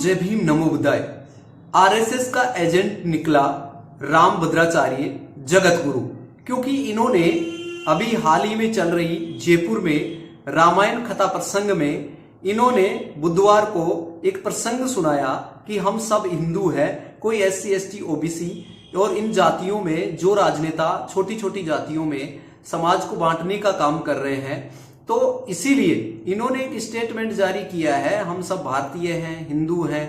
जय भीम नमो बुद्धाय। आरएसएस का एजेंट निकला रामभद्राचार्य जगत गुरु, क्योंकि इन्होंने अभी हाल ही में चल रही जयपुर में रामायण कथा प्रसंग में इन्होंने बुधवार को एक प्रसंग सुनाया कि हम सब हिंदू हैं, कोई SC ST OBC और इन जातियों में जो राजनेता छोटी छोटी जातियों में समाज को बांटने का काम कर रहे हैं, तो इसीलिए इन्होंने एक स्टेटमेंट जारी किया है, हम सब भारतीय हैं, हिंदू हैं,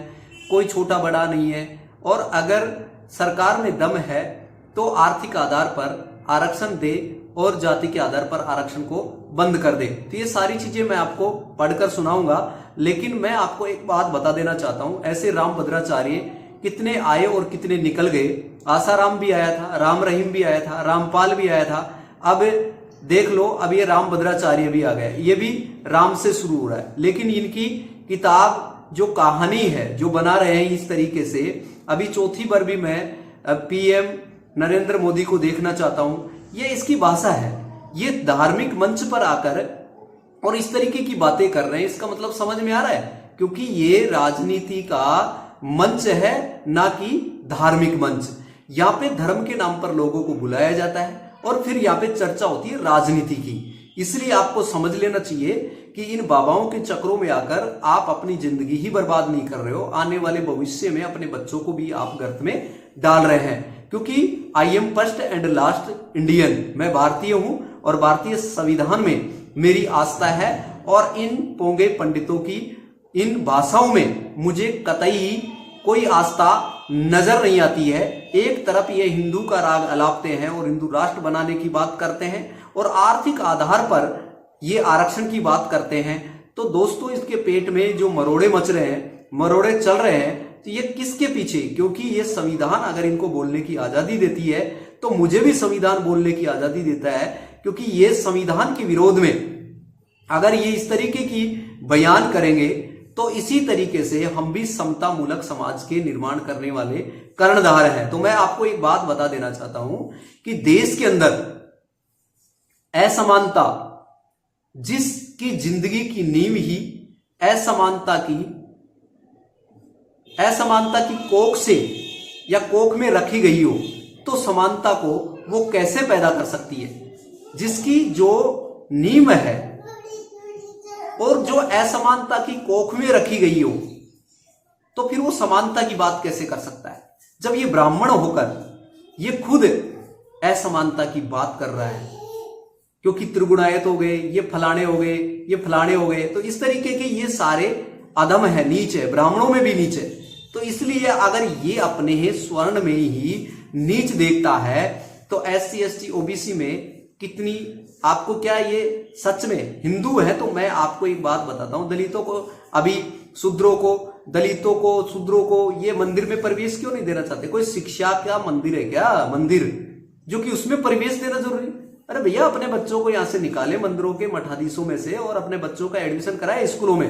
कोई छोटा बड़ा नहीं है, और अगर सरकार में दम है तो आर्थिक आधार पर आरक्षण दे और जाति के आधार पर आरक्षण को बंद कर दे। तो ये सारी चीजें मैं आपको पढ़कर सुनाऊंगा, लेकिन मैं आपको एक बात बता देना चाहता हूं, ऐसे रामभद्राचार्य कितने आए और कितने निकल गए। आसाराम भी आया था, राम रहीम भी आया था, रामपाल भी आया था, अब देख लो अब ये रामभद्राचार्य भी आ गए। ये भी राम से शुरू हो रहा है, लेकिन इनकी किताब जो कहानी है जो बना रहे हैं इस तरीके से, अभी चौथी बार भी मैं PM नरेंद्र मोदी को देखना चाहता हूं। ये इसकी भाषा है, ये धार्मिक मंच पर आकर और इस तरीके की बातें कर रहे हैं, इसका मतलब समझ में आ रहा है, क्योंकि ये राजनीति का मंच है ना कि धार्मिक मंच। यहाँ पे धर्म के नाम पर लोगों को बुलाया जाता है और फिर यहाँ पे चर्चा होती है राजनीति की। इसलिए आपको समझ लेना चाहिए कि इन बाबाओं के चक्रों में आकर आप अपनी जिंदगी ही बर्बाद नहीं कर रहे हो, आने वाले भविष्य में अपने बच्चों को भी आप गर्त में डाल रहे हैं। क्योंकि I am first and last Indian, मैं भारतीय हूं और भारतीय संविधान में मेरी आस्था है, और इन पोंगे पंडितों की इन भाषाओं में मुझे कतई कोई आस्था नजर नहीं आती है। एक तरफ ये हिंदू का राग अलापते हैं और हिंदू राष्ट्र बनाने की बात करते हैं, और आर्थिक आधार पर ये आरक्षण की बात करते हैं। तो दोस्तों, इसके पेट में जो मरोड़े मच रहे हैं, मरोड़े चल रहे हैं, तो ये किसके पीछे? क्योंकि ये संविधान अगर इनको बोलने की आजादी देती है तो मुझे भी संविधान बोलने की आजादी देता है, क्योंकि ये संविधान के विरोध में अगर ये इस तरीके की बयान करेंगे तो इसी तरीके से हम भी समता मूलक समाज के निर्माण करने वाले कर्णधार हैं। तो मैं आपको एक बात बता देना चाहता हूं कि देश के अंदर असमानता, जिसकी जिंदगी की नींव ही असमानता की कोख से या कोख में रखी गई हो, तो समानता को वो कैसे पैदा कर सकती है? जिसकी जो नींव है और जो असमानता की कोख में रखी गई हो, तो फिर वो समानता की बात कैसे कर सकता है? जब ये ब्राह्मण होकर ये खुद असमानता की बात कर रहा है, क्योंकि त्रिगुणायत हो गए, ये फलाने हो गए, ये फलाने हो गए, तो इस तरीके के ये सारे अधम है, नीच है, ब्राह्मणों में भी नीच है। तो इसलिए अगर ये अपने ही स्वर्ण में ही नीच देखता है, तो SC ST OBC में कितनी, आपको क्या ये सच में हिंदू है? तो मैं आपको एक बात बताता हूं, दलितों को, अभी शूद्रों को, दलितों को, शूद्रों को ये मंदिर में प्रवेश क्यों नहीं देना चाहते? कोई शिक्षा का मंदिर है क्या मंदिर जो कि उसमें प्रवेश देना जरूरी? अरे भैया, अपने बच्चों को यहां से निकाले मंदिरों के मठाधीशों में से और अपने बच्चों का एडमिशन कराए स्कूलों में।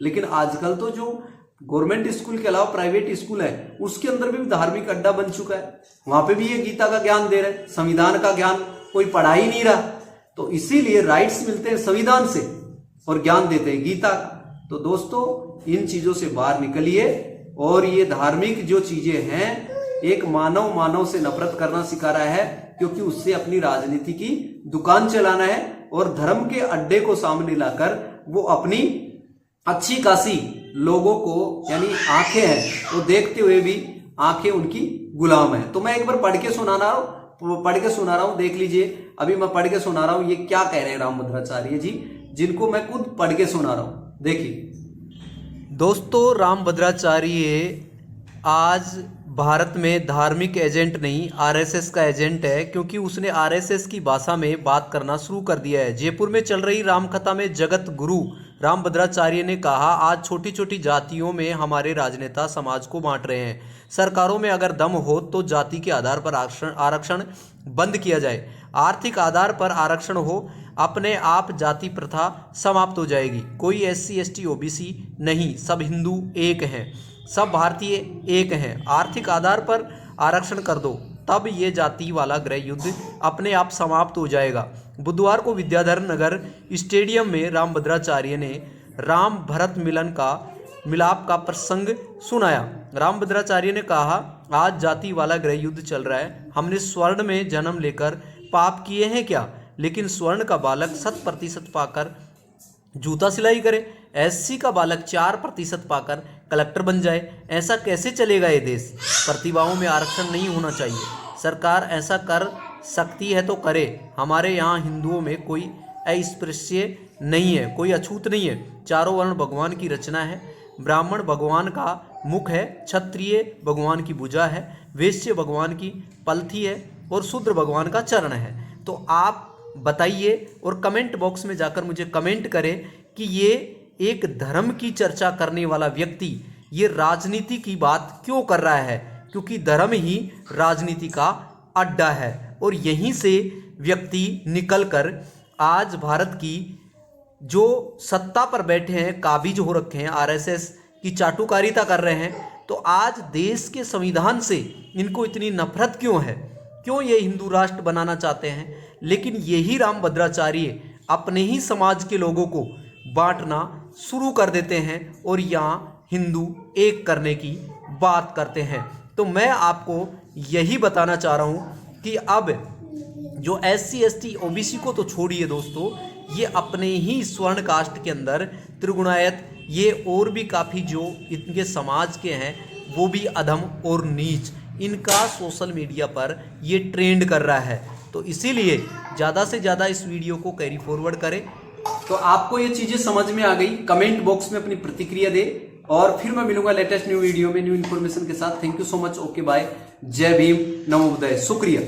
लेकिन आजकल तो जो गवर्नमेंट स्कूल के अलावा प्राइवेट स्कूल है, उसके अंदर भी धार्मिक अड्डा बन चुका है, वहां पे भी ये गीता का ज्ञान दे रहे, संविधान का ज्ञान कोई पढ़ा ही नहीं रहा। तो इसीलिए राइट्स मिलते हैं संविधान से और ज्ञान देते हैं गीता का। तो दोस्तों, इन चीजों से बाहर निकलिए, और ये धार्मिक जो चीजें हैं, एक मानव से नफरत करना सिखा रहा है, क्योंकि उससे अपनी राजनीति की दुकान चलाना है, और धर्म के अड्डे को सामने लाकर वो अपनी अच्छी खासी लोगों को, यानी आंखें हैं वो देखते हुए भी आंखें उनकी गुलाम है। तो मैं एक बार पढ़ के सुना रहा हूं, देख लीजिए। अभी मैं पढ़ के सुना रहा हूं, ये क्या कह रहे हैं रामभद्राचार्य जी, जिनको मैं खुद पढ़ के सुना रहा हूं। देखिए दोस्तों, रामभद्राचार्य आज भारत में धार्मिक एजेंट नहीं, RSS का एजेंट है, क्योंकि उसने RSS की भाषा में बात करना शुरू कर दिया है। जयपुर में चल रही रामकथा में जगत गुरु रामभद्राचार्य ने कहा, आज छोटी छोटी जातियों में हमारे राजनेता समाज को बांट रहे हैं। सरकारों में अगर दम हो तो जाति के आधार पर आरक्षण बंद किया जाए, आर्थिक आधार पर आरक्षण हो, अपने आप जाति प्रथा समाप्त हो जाएगी। कोई SC ST OBC नहीं, सब हिंदू एक हैं, सब भारतीय एक हैं। आर्थिक आधार पर आरक्षण कर दो, तब ये जाति वाला गृह युद्ध अपने आप समाप्त हो जाएगा। बुधवार को विद्याधर नगर स्टेडियम में रामभद्राचार्य ने राम भरत मिलन का मिलाप का प्रसंग सुनाया। रामभद्राचार्य ने कहा, आज जाति वाला गृह युद्ध चल रहा है। हमने स्वर्ण में जन्म लेकर पाप किए हैं क्या? लेकिन स्वर्ण का बालक 100% पाकर जूता सिलाई करे, एससी का बालक 4% पाकर कलेक्टर बन जाए। ऐसा कैसे चलेगा ये देश? प्रतिभाओं में आरक्षण नहीं होना चाहिए। सरकार ऐसा कर सकती है तो करे। हमारे यहाँ हिंदुओं में कोई अस्पृश्य नहीं है, कोई अछूत नहीं है। चारों वर्ण भगवान की रचना है। ब्राह्मण भगवान का मुख है, क्षत्रिय भगवान की भुजा है, वैश्य भगवान की पलथी है और शूद्र भगवान का चरण है। तो आप बताइए और कमेंट बॉक्स में जाकर मुझे कमेंट करें कि ये एक धर्म की चर्चा करने वाला व्यक्ति ये राजनीति की बात क्यों कर रहा है? क्योंकि धर्म ही राजनीति का अड्डा है और यहीं से व्यक्ति निकलकर आज भारत की जो सत्ता पर बैठे हैं, काबिज हो रखे हैं, आरएसएस की चाटुकारिता कर रहे हैं। तो आज देश के संविधान से इनको इतनी नफरत क्यों है? क्यों ये हिंदू राष्ट्र बनाना चाहते हैं? लेकिन यही रामभद्राचार्य अपने ही समाज के लोगों को बांटना शुरू कर देते हैं और यहाँ हिंदू एक करने की बात करते हैं। तो मैं आपको यही बताना चाह रहा हूँ कि अब जो SC ST OBC को तो छोड़िए दोस्तों, ये अपने ही स्वर्ण कास्ट के अंदर त्रिगुणायत, ये और भी काफ़ी जो इनके समाज के हैं वो भी अधम और नीच, इनका सोशल मीडिया पर ये ट्रेंड कर रहा है। तो इसीलिए ज़्यादा से ज़्यादा इस वीडियो को कैरी फॉरवर्ड करें। तो आपको ये चीजें समझ में आ गई? कमेंट बॉक्स में अपनी प्रतिक्रिया दे और फिर मैं मिलूंगा लेटेस्ट न्यू वीडियो में न्यू इन्फॉर्मेशन के साथ। Thank you so much. Okay bye. जय भीम, नमो बुद्धाय। शुक्रिया।